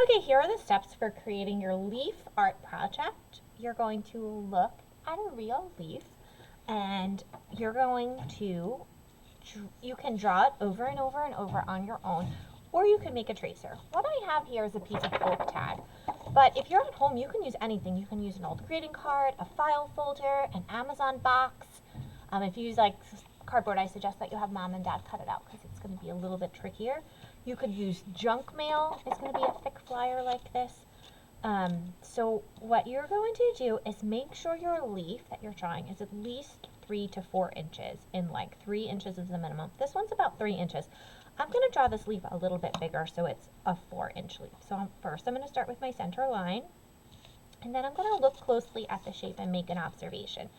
Okay, here are the steps for creating your leaf art project. You're going to look at a real leaf and you're going to, you can draw it over and over and over on your own, or you can make a tracer. What I have here is a piece of folk tag, but if you're at home, you can use anything. You can use an old greeting card, a file folder, an Amazon box. If you use like cardboard, I suggest that you have mom and dad cut it out because it's going to be a little bit trickier. You could use junk mail. It's going to be a thick flyer like this. So what you're going to do is make sure your leaf that you're drawing is at least 3 to 4 inches in length. 3 inches is the minimum. This one's about 3 inches. I'm going to draw this leaf a little bit bigger so it's a 4-inch leaf. So first I'm going to start with my center line, and then I'm going to look closely at the shape and make an observation.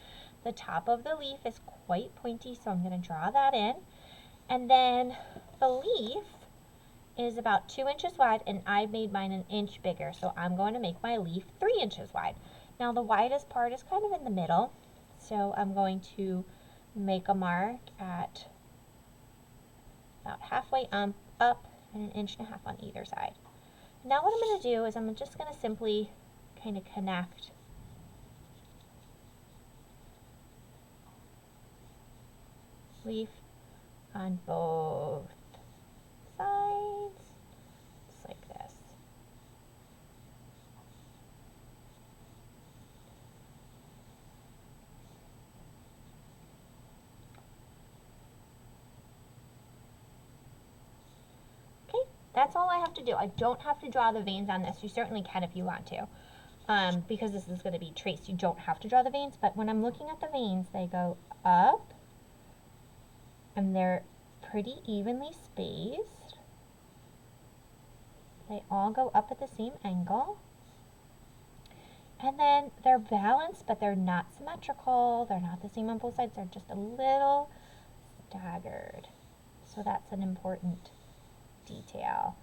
The top of the leaf is quite pointy, so I'm going to draw that in. And then the leaf is about 2 inches wide, and I made mine an inch bigger, so I'm going to make my leaf 3 inches wide. Now the widest part is kind of in the middle, so I'm going to make a mark at about halfway up and 1.5 inches on either side. Now what I'm going to do is I'm just going to simply kind of connect leaf on both sides, just like this. Okay, that's all I have to do. I don't have to draw the veins on this. You certainly can if you want to. Because this is going to be traced, you don't have to draw the veins, but when I'm looking at the veins, they go up, and they're pretty evenly spaced. They all go up at the same angle. And then they're balanced, but they're not symmetrical. They're not the same on both sides. They're just a little staggered. So that's an important detail.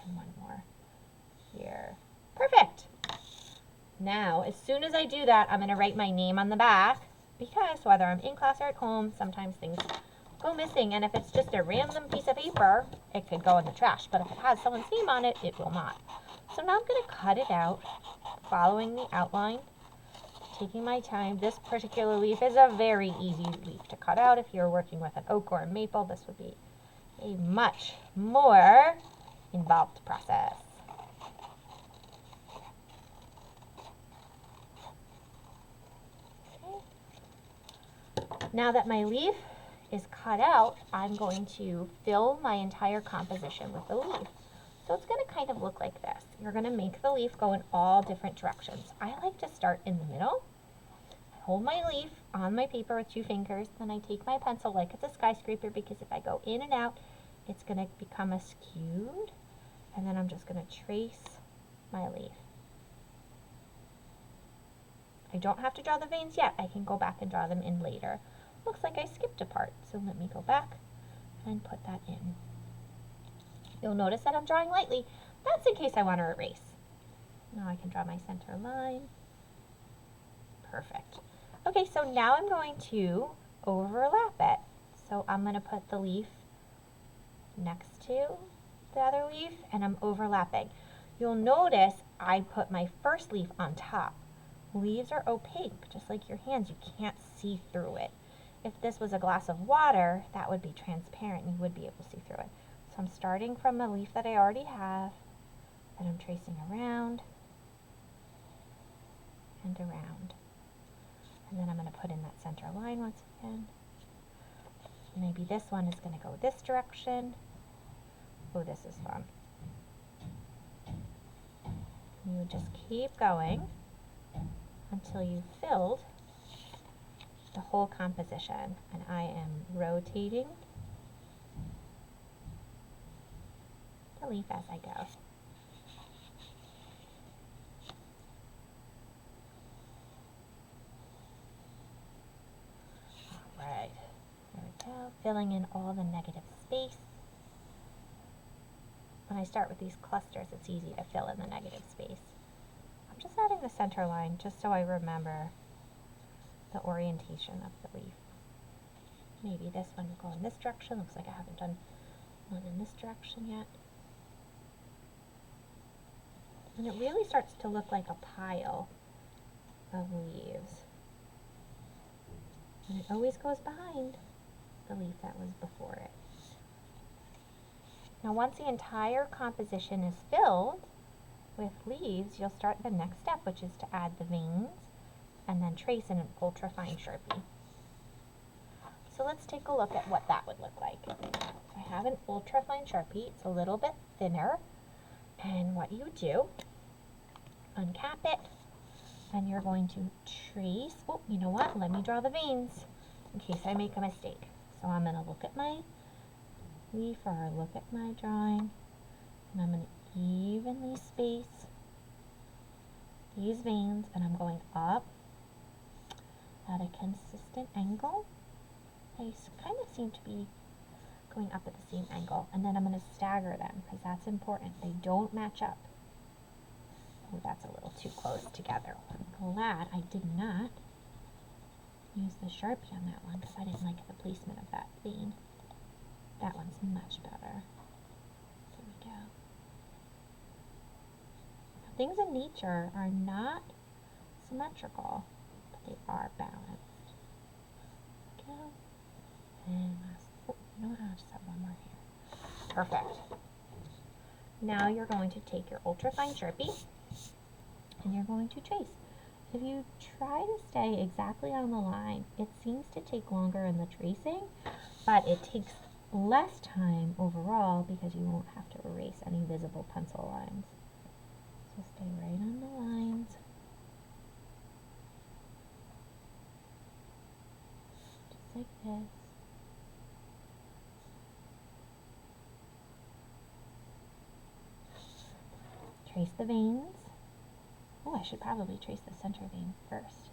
And one more here. Perfect. Now, as soon as I do that, I'm going to write my name on the back, because whether I'm in class or at home, sometimes things go missing, and if it's just a random piece of paper, it could go in the trash, but if it has someone's name on it, it will not. So now I'm going to cut it out, following the outline, taking my time. This particular leaf is a very easy leaf to cut out. If you're working with an oak or a maple, this would be a much more involved process. Now that my leaf is cut out, I'm going to fill my entire composition with the leaf. So it's going to kind of look like this. You're going to make the leaf go in all different directions. I like to start in the middle. I hold my leaf on my paper with 2 fingers, then I take my pencil like it's a skyscraper, because if I go in and out, it's going to become skewed. And then I'm just going to trace my leaf. I don't have to draw the veins yet. I can go back and draw them in later. Looks like I skipped a part, so let me go back and put that in. You'll notice that I'm drawing lightly. That's in case I want to erase. Now I can draw my center line. Perfect. Okay, so now I'm going to overlap it. So I'm going to put the leaf next to the other leaf, and I'm overlapping. You'll notice I put my first leaf on top. Leaves are opaque, just like your hands. You can't see through it. If this was a glass of water, that would be transparent and you would be able to see through it. So I'm starting from a leaf that I already have, and I'm tracing around and around. And then I'm going to put in that center line once again. Maybe this one is going to go this direction. Oh, this is fun. You would just keep going until you've filled the whole composition, and I am rotating the leaf as I go. Alright, there we go, filling in all the negative space. When I start with these clusters, it's easy to fill in the negative space. I'm just adding the center line just so I remember the orientation of the leaf. Maybe this one will go in this direction. Looks like I haven't done one in this direction yet. And it really starts to look like a pile of leaves. And it always goes behind the leaf that was before it. Now once the entire composition is filled with leaves, you'll start the next step, which is to add the veins and then trace in an ultra-fine Sharpie. So let's take a look at what that would look like. I have an ultra-fine Sharpie. It's a little bit thinner. And what you do, uncap it, and you're going to trace. Oh, you know what? Let me draw the veins in case I make a mistake. So I'm going to look at my leaf or look at my drawing, and I'm going to evenly space these veins, and I'm going up at a consistent angle. They kind of seem to be going up at the same angle, and then I'm going to stagger them because that's important. They don't match up. Oh, that's a little too close together. I'm glad I did not use the Sharpie on that one because I didn't like the placement of that vein. That one's much better. There we go. Now, things in nature are not symmetrical, but they are balanced. There we go. And last, oh, you know what, I'll just have one more here. Perfect. Now you're going to take your ultra-fine Sharpie and you're going to trace. If you try to stay exactly on the line, it seems to take longer in the tracing, but it takes less time overall because you won't have to erase any visible pencil lines. So stay right on the lines. Just like this. Trace the veins. Oh, I should probably trace the center vein first.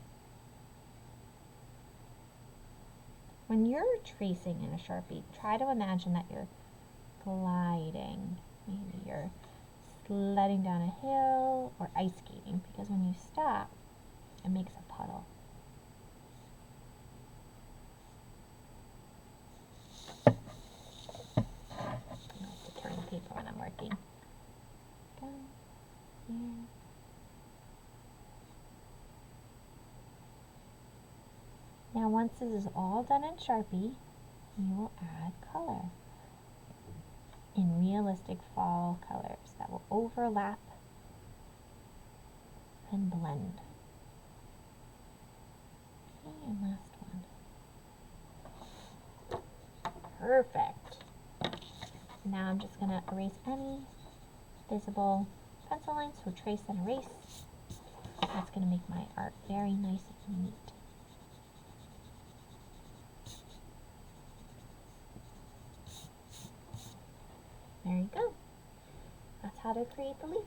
When you're tracing in a Sharpie, try to imagine that you're gliding. Maybe you're sledding down a hill or ice skating, because when you stop, it makes a puddle. I have to turn the paper when I'm working. Go here. Now once this is all done in Sharpie, you will add color in realistic fall colors that will overlap and blend. Okay, and last one. Perfect. Now I'm just going to erase any visible pencil lines, so trace and erase. That's going to make my art very nice and neat. There you go. That's how to create the leaf.